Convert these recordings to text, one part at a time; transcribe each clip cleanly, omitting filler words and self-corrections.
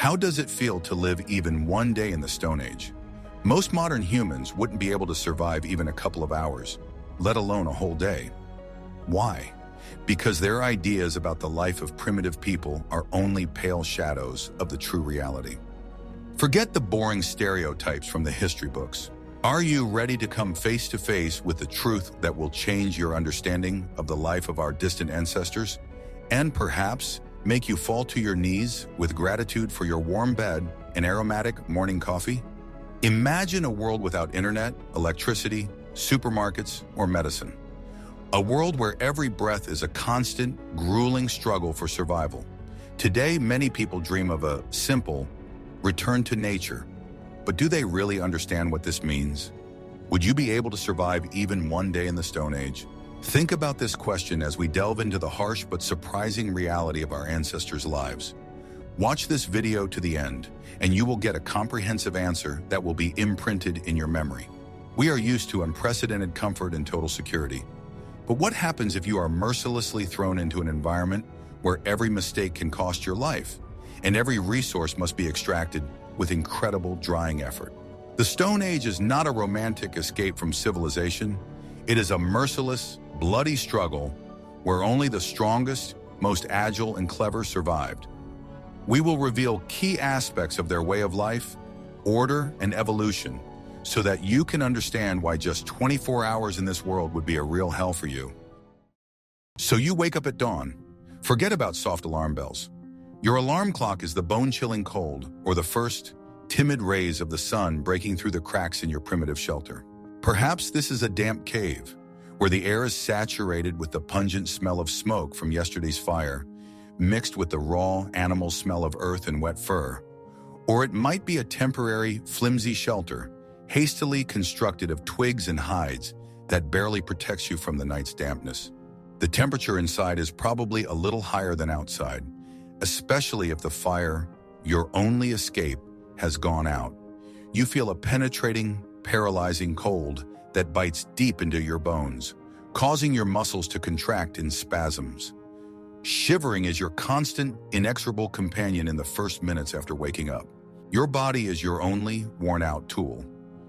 How does it feel to live even one day in the Stone Age? Most modern humans wouldn't be able to survive even a couple of hours, let alone a whole day. Why? Because their ideas about the life of primitive people are only pale shadows of the true reality. Forget the boring stereotypes from the history books. Are you ready to come face to face with the truth that will change your understanding of the life of our distant ancestors, and perhaps make you fall to your knees with gratitude for your warm bed and aromatic morning coffee? Imagine a world without internet, electricity, supermarkets, or medicine. A world where every breath is a constant, grueling struggle for survival. Today, many people dream of a simple return to nature. But do they really understand what this means? Would you be able to survive even one day in the Stone Age? Think about this question as we delve into the harsh but surprising reality of our ancestors' lives. Watch this video to the end, and you will get a comprehensive answer that will be imprinted in your memory. We are used to unprecedented comfort and total security. But what happens if you are mercilessly thrown into an environment where every mistake can cost your life, and every resource must be extracted with incredible drying effort? The Stone Age is not a romantic escape from civilization. It is a merciless, bloody struggle where only the strongest, most agile, and clever survived. We will reveal key aspects of their way of life, order, and evolution so that you can understand why just 24 hours in this world would be a real hell for you. So you wake up at dawn. Forget about soft alarm bells. Your alarm clock is the bone-chilling cold or the first timid rays of the sun breaking through the cracks in your primitive shelter. Perhaps this is a damp cave where the air is saturated with the pungent smell of smoke from yesterday's fire, mixed with the raw animal smell of earth and wet fur. Or it might be a temporary, flimsy shelter, hastily constructed of twigs and hides that barely protects you from the night's dampness. The temperature inside is probably a little higher than outside, especially if the fire, your only escape, has gone out. You feel a penetrating, paralyzing cold that bites deep into your bones, causing your muscles to contract in spasms. Shivering is your constant, inexorable companion in the first minutes after waking up. Your body is your only worn-out tool.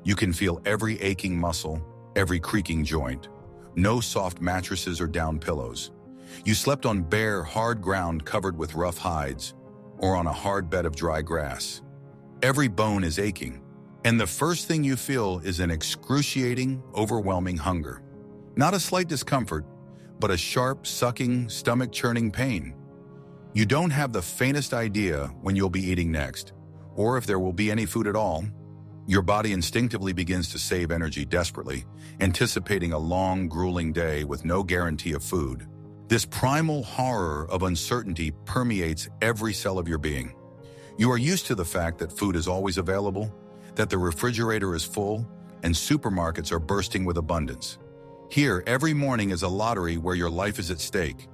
You can feel every aching muscle, every creaking joint. No soft mattresses or down pillows. You slept on bare, hard ground covered with rough hides, or on a hard bed of dry grass. Every bone is aching, and the first thing you feel is an excruciating, overwhelming hunger. Not a slight discomfort, but a sharp, sucking, stomach-churning pain. You don't have the faintest idea when you'll be eating next, or if there will be any food at all. Your body instinctively begins to save energy desperately, anticipating a long, grueling day with no guarantee of food. This primal horror of uncertainty permeates every cell of your being. You are used to the fact that food is always available, that the refrigerator is full, and supermarkets are bursting with abundance. Here, every morning is a lottery where your life is at stake.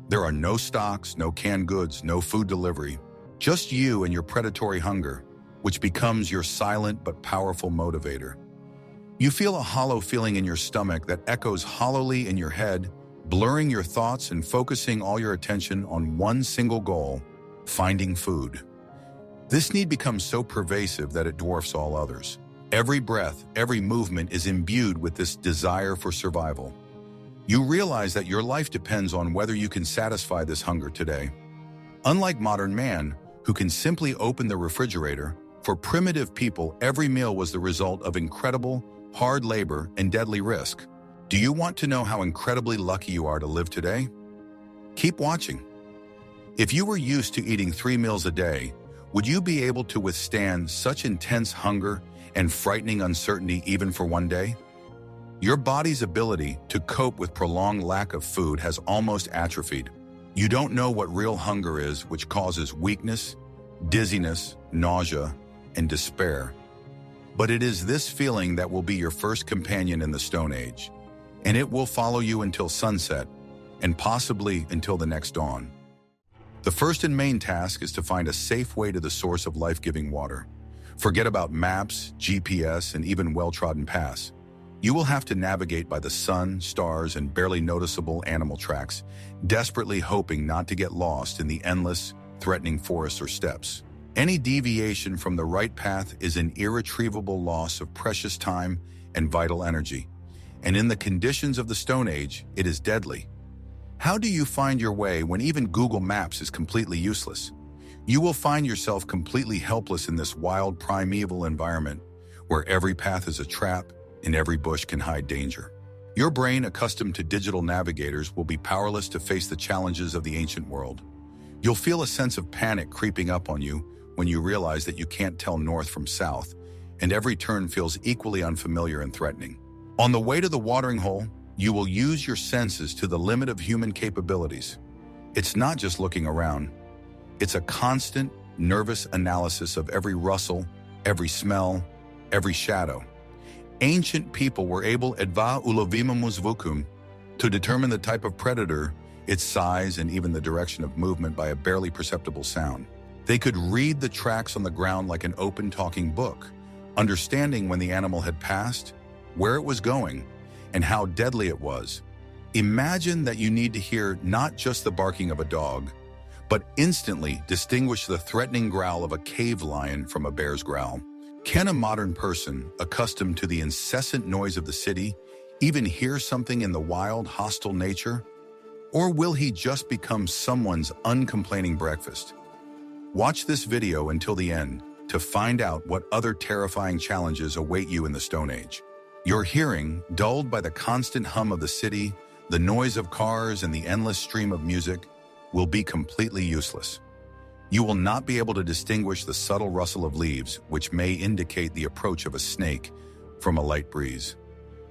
There are no stocks, no canned goods, no food delivery, just you and your predatory hunger, which becomes your silent but powerful motivator. You feel a hollow feeling in your stomach that echoes hollowly in your head, blurring your thoughts and focusing all your attention on one single goal: finding food. This need becomes so pervasive that it dwarfs all others. Every breath, every movement is imbued with this desire for survival. You realize that your life depends on whether you can satisfy this hunger today. Unlike modern man, who can simply open the refrigerator, for primitive people, every meal was the result of incredible, hard labor and deadly risk. Do you want to know how incredibly lucky you are to live today? Keep watching. If you were used to eating 3 meals a day, would you be able to withstand such intense hunger and frightening uncertainty even for one day? Your body's ability to cope with prolonged lack of food has almost atrophied. You don't know what real hunger is, which causes weakness, dizziness, nausea, and despair. But it is this feeling that will be your first companion in the Stone Age, and it will follow you until sunset, and possibly until the next dawn. The first and main task is to find a safe way to the source of life-giving water. Forget about maps, GPS, and even well-trodden paths. You will have to navigate by the sun, stars, and barely noticeable animal tracks, desperately hoping not to get lost in the endless, threatening forests or steppes. Any deviation from the right path is an irretrievable loss of precious time and vital energy. And in the conditions of the Stone Age, it is deadly. How do you find your way when even Google Maps is completely useless? You will find yourself completely helpless in this wild, primeval environment where every path is a trap and every bush can hide danger. Your brain, accustomed to digital navigators, will be powerless to face the challenges of the ancient world. You'll feel a sense of panic creeping up on you when you realize that you can't tell north from south, and every turn feels equally unfamiliar and threatening. On the way to the watering hole, you will use your senses to the limit of human capabilities. It's not just looking around. It's a constant, nervous analysis of every rustle, every smell, every shadow. Ancient people were able edva ulovimamus vukum to determine the type of predator, its size, and even the direction of movement by a barely perceptible sound. They could read the tracks on the ground like an open talking book, understanding when the animal had passed, where it was going, and how deadly it was. Imagine that you need to hear not just the barking of a dog, but instantly distinguish the threatening growl of a cave lion from a bear's growl. Can a modern person, accustomed to the incessant noise of the city, even hear something in the wild, hostile nature? Or will he just become someone's uncomplaining breakfast? Watch this video until the end to find out what other terrifying challenges await you in the Stone Age. Your hearing, dulled by the constant hum of the city, the noise of cars, and the endless stream of music, will be completely useless. You will not be able to distinguish the subtle rustle of leaves, which may indicate the approach of a snake, from a light breeze.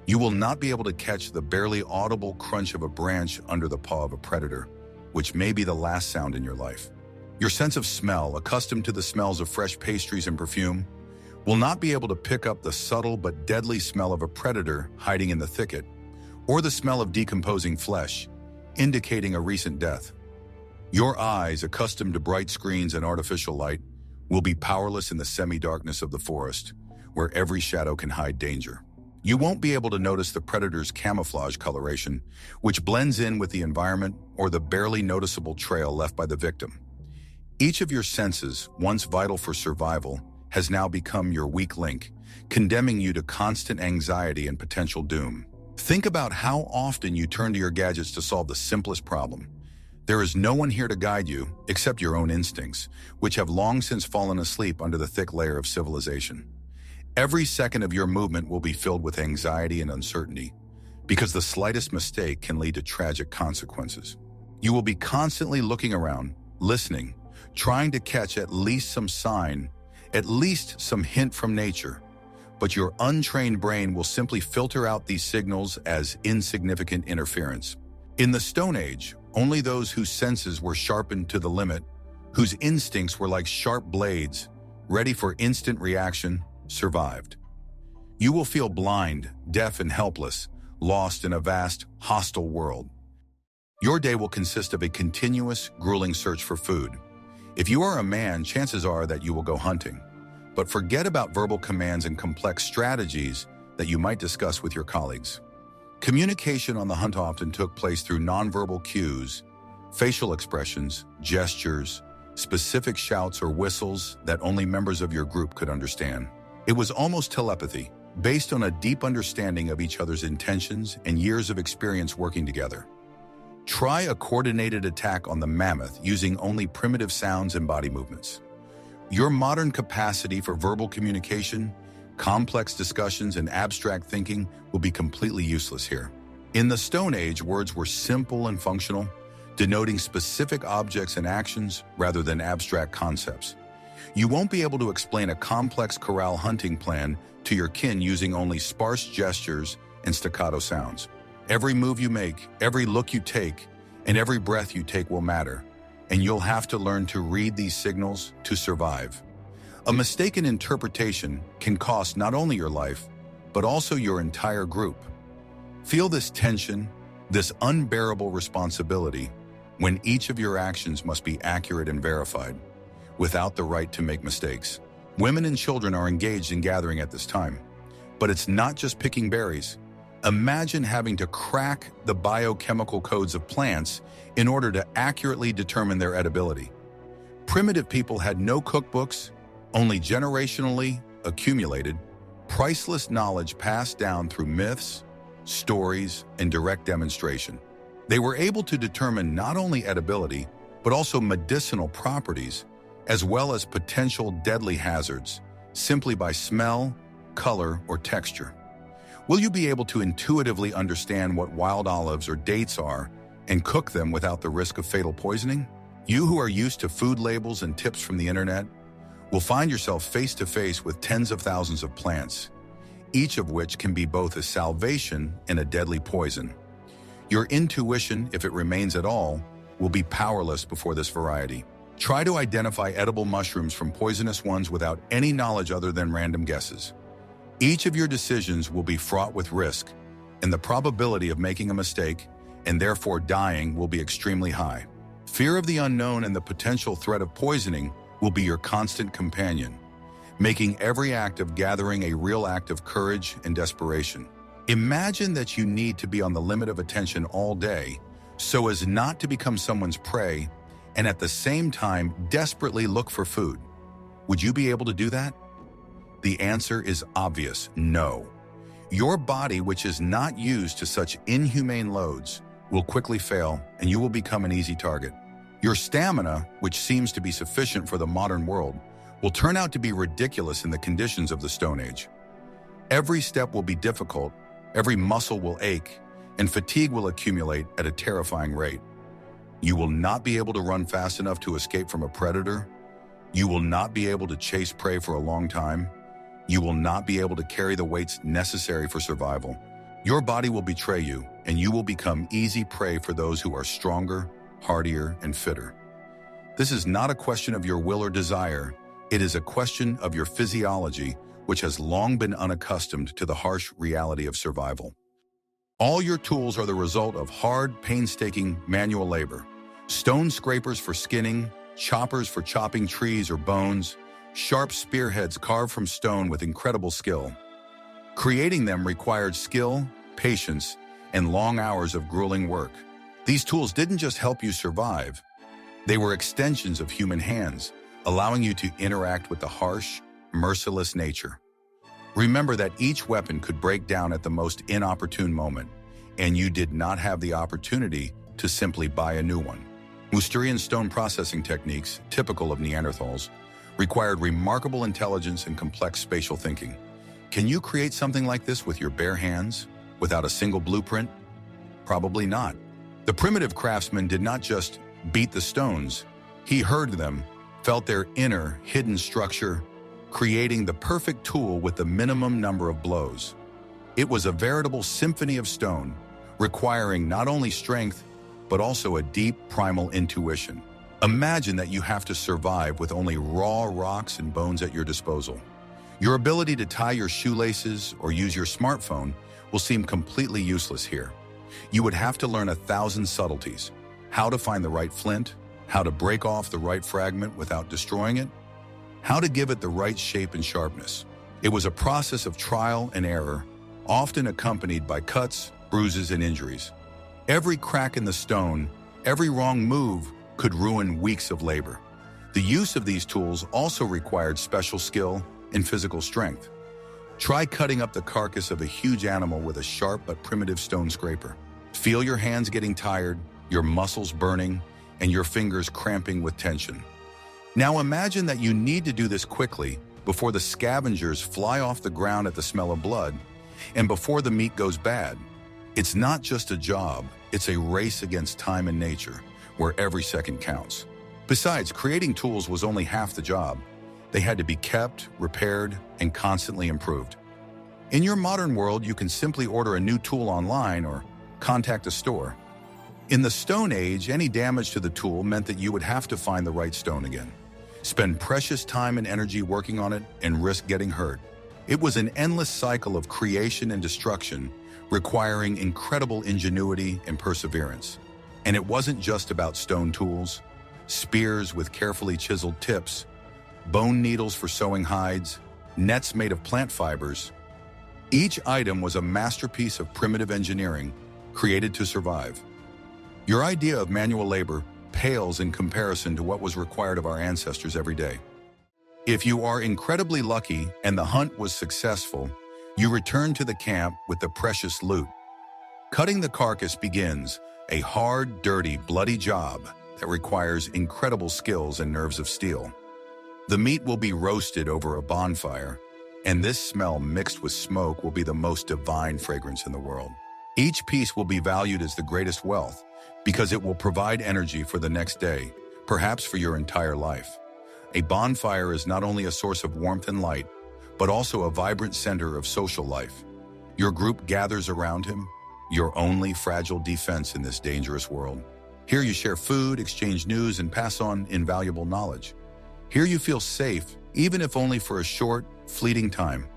You will not be able to catch the barely audible crunch of a branch under the paw of a predator, which may be the last sound in your life. Your sense of smell, accustomed to the smells of fresh pastries and perfume, will not be able to pick up the subtle but deadly smell of a predator hiding in the thicket, or the smell of decomposing flesh, indicating a recent death. Your eyes, accustomed to bright screens and artificial light, will be powerless in the semi-darkness of the forest, where every shadow can hide danger. You won't be able to notice the predator's camouflage coloration, which blends in with the environment, or the barely noticeable trail left by the victim. Each of your senses, once vital for survival, has now become your weak link, condemning you to constant anxiety and potential doom. Think about how often you turn to your gadgets to solve the simplest problem. There is no one here to guide you, except your own instincts, which have long since fallen asleep under the thick layer of civilization. Every second of your movement will be filled with anxiety and uncertainty, because the slightest mistake can lead to tragic consequences. You will be constantly looking around, listening, trying to catch at least some sign, at least some hint from nature, but your untrained brain will simply filter out these signals as insignificant interference. In the Stone Age, only those whose senses were sharpened to the limit, whose instincts were like sharp blades, ready for instant reaction, survived. You will feel blind, deaf, and helpless, lost in a vast, hostile world. Your day will consist of a continuous, grueling search for food. If you are a man, chances are that you will go hunting. But forget about verbal commands and complex strategies that you might discuss with your colleagues. Communication on the hunt often took place through nonverbal cues, facial expressions, gestures, specific shouts or whistles that only members of your group could understand. It was almost telepathy, based on a deep understanding of each other's intentions and years of experience working together. Try a coordinated attack on the mammoth using only primitive sounds and body movements. Your modern capacity for verbal communication, complex discussions, and abstract thinking will be completely useless here. In the Stone Age, words were simple and functional, denoting specific objects and actions rather than abstract concepts. You won't be able to explain a complex corral hunting plan to your kin using only sparse gestures and staccato sounds. Every move you make, every look you take, and every breath you take will matter, and you'll have to learn to read these signals to survive. A mistaken interpretation can cost not only your life, but also your entire group. Feel this tension, this unbearable responsibility, when each of your actions must be accurate and verified, without the right to make mistakes. Women and children are engaged in gathering at this time, but it's not just picking berries. Imagine having to crack the biochemical codes of plants in order to accurately determine their edibility. Primitive people had no cookbooks, only generationally accumulated, priceless knowledge passed down through myths, stories, and direct demonstration. They were able to determine not only edibility, but also medicinal properties, as well as potential deadly hazards, simply by smell, color, or texture. Will you be able to intuitively understand what wild olives or dates are and cook them without the risk of fatal poisoning? You who are used to food labels and tips from the internet will find yourself face to face with tens of thousands of plants, each of which can be both a salvation and a deadly poison. Your intuition, if it remains at all, will be powerless before this variety. Try to identify edible mushrooms from poisonous ones without any knowledge other than random guesses. Each of your decisions will be fraught with risk, and the probability of making a mistake and therefore dying will be extremely high. Fear of the unknown and the potential threat of poisoning will be your constant companion, making every act of gathering a real act of courage and desperation. Imagine that you need to be on the limit of attention all day so as not to become someone's prey and at the same time desperately look for food. Would you be able to do that? The answer is obvious: no. Your body, which is not used to such inhumane loads, will quickly fail and you will become an easy target. Your stamina, which seems to be sufficient for the modern world, will turn out to be ridiculous in the conditions of the Stone Age. Every step will be difficult, every muscle will ache, and fatigue will accumulate at a terrifying rate. You will not be able to run fast enough to escape from a predator. You will not be able to chase prey for a long time. You will not be able to carry the weights necessary for survival. Your body will betray you, and you will become easy prey for those who are stronger, hardier, and fitter. This is not a question of your will or desire. It is a question of your physiology, which has long been unaccustomed to the harsh reality of survival. All your tools are the result of hard, painstaking manual labor. Stone scrapers for skinning, choppers for chopping trees or bones, sharp spearheads carved from stone with incredible skill. Creating them required skill, patience, and long hours of grueling work. These tools didn't just help you survive. They were extensions of human hands, allowing you to interact with the harsh, merciless nature. Remember that each weapon could break down at the most inopportune moment, and you did not have the opportunity to simply buy a new one. Mousterian stone processing techniques, typical of Neanderthals, required remarkable intelligence and complex spatial thinking. Can you create something like this with your bare hands, without a single blueprint? Probably not. The primitive craftsman did not just beat the stones. He heard them, felt their inner, hidden structure, creating the perfect tool with the minimum number of blows. It was a veritable symphony of stone, requiring not only strength, but also a deep primal intuition. Imagine that you have to survive with only raw rocks and bones at your disposal. Your ability to tie your shoelaces or use your smartphone will seem completely useless here. You would have to learn 1,000 subtleties: how to find the right flint, how to break off the right fragment without destroying it, how to give it the right shape and sharpness. It was a process of trial and error, often accompanied by cuts, bruises, and injuries. Every crack in the stone, every wrong move could ruin weeks of labor. The use of these tools also required special skill and physical strength. Try cutting up the carcass of a huge animal with a sharp but primitive stone scraper. Feel your hands getting tired, your muscles burning, and your fingers cramping with tension. Now imagine that you need to do this quickly before the scavengers fly off the ground at the smell of blood and before the meat goes bad. It's not just a job, it's a race against time and nature, where every second counts. Besides, creating tools was only half the job. They had to be kept, repaired, and constantly improved. In your modern world, you can simply order a new tool online or contact a store. In the Stone Age, any damage to the tool meant that you would have to find the right stone again, spend precious time and energy working on it, and risk getting hurt. It was an endless cycle of creation and destruction, requiring incredible ingenuity and perseverance. And it wasn't just about stone tools, spears with carefully chiseled tips, bone needles for sewing hides, nets made of plant fibers. Each item was a masterpiece of primitive engineering, created to survive. Your idea of manual labor pales in comparison to what was required of our ancestors every day. If you are incredibly lucky and the hunt was successful, you return to the camp with the precious loot. Cutting the carcass begins, a hard, dirty, bloody job that requires incredible skills and nerves of steel. The meat will be roasted over a bonfire, and this smell mixed with smoke will be the most divine fragrance in the world. Each piece will be valued as the greatest wealth because it will provide energy for the next day, perhaps for your entire life. A bonfire is not only a source of warmth and light, but also a vibrant center of social life. Your group gathers around him, your only fragile defense in this dangerous world. Here you share food, exchange news, and pass on invaluable knowledge. Here you feel safe, even if only for a short, fleeting time.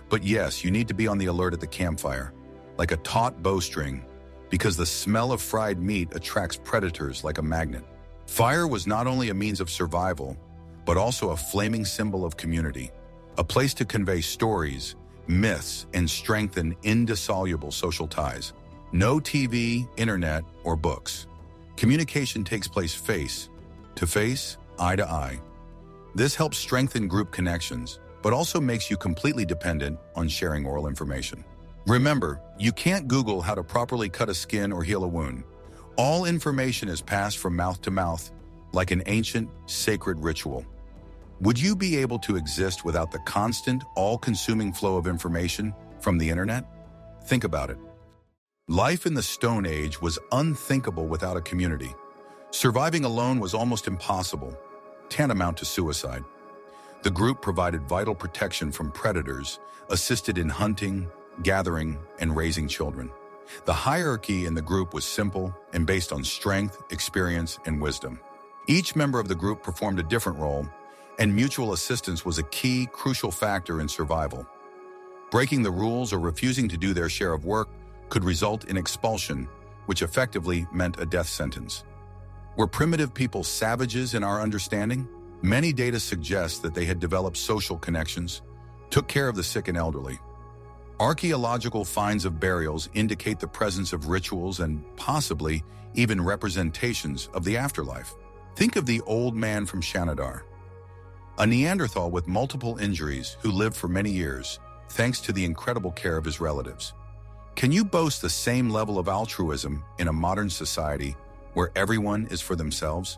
But yes, you need to be on the alert at the campfire, like a taut bowstring, because the smell of fried meat attracts predators like a magnet. Fire was not only a means of survival, but also a flaming symbol of community, a place to convey stories, myths, and strengthen indissoluble social ties. No TV, internet, or books. Communication takes place face to face, eye to eye. This helps strengthen group connections, but also makes you completely dependent on sharing oral information. Remember, you can't Google how to properly cut a skin or heal a wound. All information is passed from mouth to mouth, like an ancient, sacred ritual. Would you be able to exist without the constant, all-consuming flow of information from the internet? Think about it. Life in the Stone Age was unthinkable without a community. Surviving alone was almost impossible, tantamount to suicide. The group provided vital protection from predators, assisted in hunting, gathering, and raising children. The hierarchy in the group was simple and based on strength, experience, and wisdom. Each member of the group performed a different role, and mutual assistance was a key, crucial factor in survival. Breaking the rules or refusing to do their share of work could result in expulsion, which effectively meant a death sentence. Were primitive people savages in our understanding? Many data suggest that they had developed social connections, took care of the sick and elderly. Archaeological finds of burials indicate the presence of rituals and possibly even representations of the afterlife. Think of the old man from Shanidar, a Neanderthal with multiple injuries who lived for many years, thanks to the incredible care of his relatives. Can you boast the same level of altruism in a modern society where everyone is for themselves?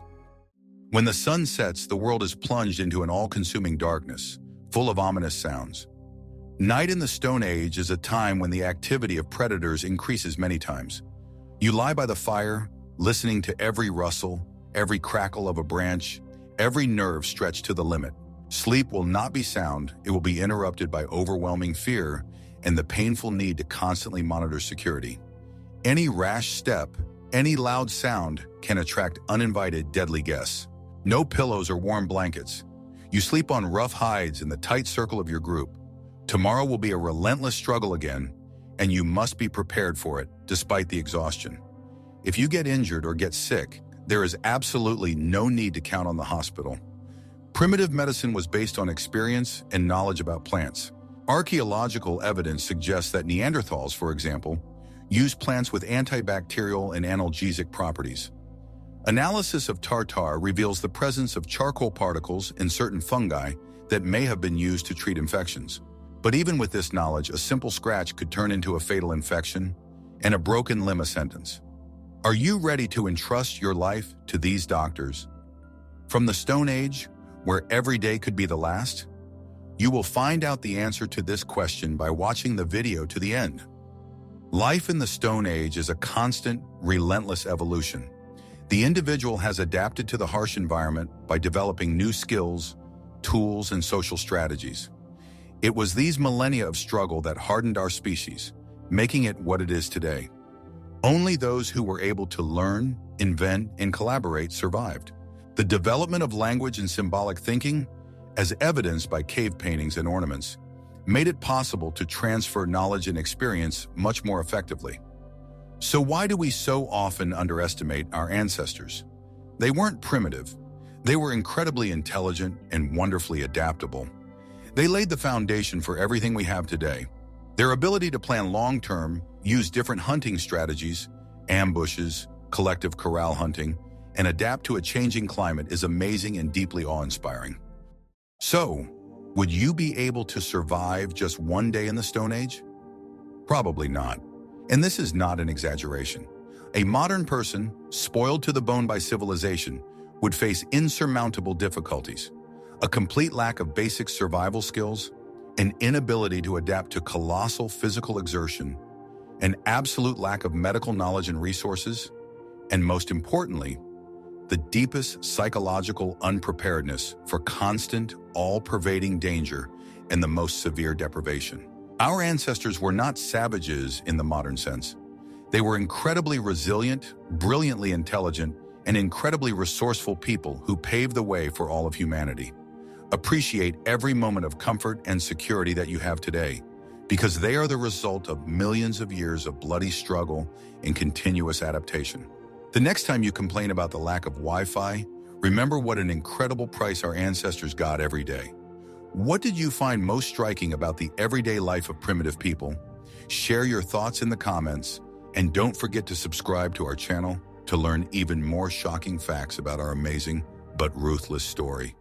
When the sun sets, the world is plunged into an all-consuming darkness, full of ominous sounds. Night in the Stone Age is a time when the activity of predators increases many times. You lie by the fire, listening to every rustle, every crackle of a branch, every nerve stretched to the limit. Sleep will not be sound, it will be interrupted by overwhelming fear and the painful need to constantly monitor security. Any rash step, any loud sound can attract uninvited, deadly guests. No pillows or warm blankets. You sleep on rough hides in the tight circle of your group. Tomorrow will be a relentless struggle again, and you must be prepared for it, despite the exhaustion. If you get injured or get sick, there is absolutely no need to count on the hospital. Primitive medicine was based on experience and knowledge about plants. Archaeological evidence suggests that Neanderthals, for example, used plants with antibacterial and analgesic properties. Analysis of tartar reveals the presence of charcoal particles in certain fungi that may have been used to treat infections. But even with this knowledge, a simple scratch could turn into a fatal infection and a broken limb a sentence. Are you ready to entrust your life to these doctors? From the Stone Age, where every day could be the last, you will find out the answer to this question by watching the video to the end. Life in the Stone Age is a constant, relentless evolution. The individual has adapted to the harsh environment by developing new skills, tools, and social strategies. It was these millennia of struggle that hardened our species, making it what it is today. Only those who were able to learn, invent, and collaborate survived. The development of language and symbolic thinking, as evidenced by cave paintings and ornaments, made it possible to transfer knowledge and experience much more effectively. So why do we so often underestimate our ancestors? They weren't primitive. They were incredibly intelligent and wonderfully adaptable. They laid the foundation for everything we have today. Their ability to plan long-term, use different hunting strategies, ambushes, collective corral hunting, and adapt to a changing climate is amazing and deeply awe-inspiring. So, would you be able to survive just one day in the Stone Age? Probably not. And this is not an exaggeration. A modern person, spoiled to the bone by civilization, would face insurmountable difficulties, a complete lack of basic survival skills, an inability to adapt to colossal physical exertion, an absolute lack of medical knowledge and resources, and most importantly, the deepest psychological unpreparedness for constant, all-pervading danger and the most severe deprivation. Our ancestors were not savages in the modern sense. They were incredibly resilient, brilliantly intelligent, and incredibly resourceful people who paved the way for all of humanity. Appreciate every moment of comfort and security that you have today, because they are the result of millions of years of bloody struggle and continuous adaptation. The next time you complain about the lack of Wi-Fi, remember what an incredible price our ancestors got every day. What did you find most striking about the everyday life of primitive people? Share your thoughts in the comments, and don't forget to subscribe to our channel to learn even more shocking facts about our amazing but ruthless story.